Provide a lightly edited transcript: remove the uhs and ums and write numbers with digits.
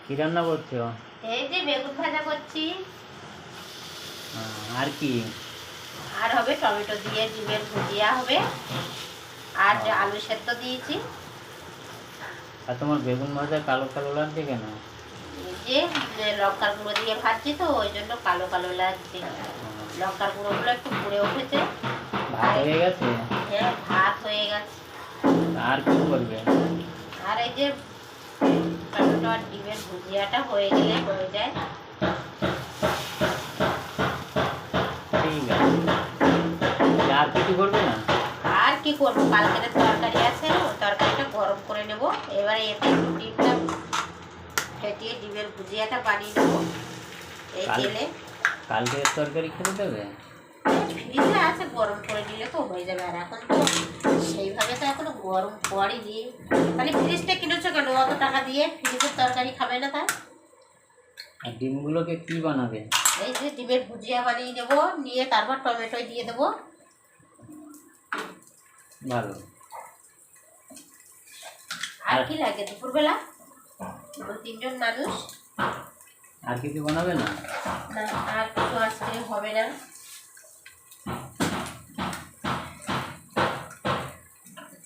কি রান্না করছো? এই যে বেগুন ভাজা করছি। আর কি? আর হবে টমেটো দিয়ে ডিমের ভুজিয়া হবে। আর যে আহ, আলু সেদ্ধ দিয়েছি। আর তোমার বেগুন ভাজা কালো কালো লাগছে কেন? এই যে লঙ্কার গুঁড়ো দিয়ে ভাজছি তো ওই জন্য কালো কালো লাগছে। লঙ্কার গুঁড়োগুলো একটু পুড়ে উঠেছে। ভাত তাই হয়ে গেছে? হ্যাঁ, ভাত হয়ে গেছে। আর কি করবে? আর এই যে টমেটো আর ডিমের ভুজিয়াটা হয়ে গেলে হয়ে যায়। ঠিক আছে, আর কিছু করবে না? আর কি করবো, কালকের তরকারি আছে, ওই তরকারিটা গরম করে নেব। এবারে এতে একটু ডিমটা ফেটিয়ে ডিমের ভুজিয়াটা বানিয়ে নেবো এই তেলে। কালকে তরকারি খেতে দেবে? ফ্রিজে আছে, গরম করে নিলে তো হয়ে যাবে। আর এখন তো সেইভাবে তো এখনো গরম করেনি। তাহলে ফ্রিজটা কিনেছো কেন অত টাকা দিয়ে? ফ্রিজের তরকারি খাবে না তাই? আর ডিমগুলোকে কি বানাবে? এই যে ডিমের ভুজিয়া বানিয়ে নেবো, নিয়ে তারপর টমেটো দিয়ে দেবো। ভালো। আর কি লাগে দুপুরবেলা? তিনজন মানুষ। আর কিছু বানাবে না? না, আর কিছু আজকে হবে না।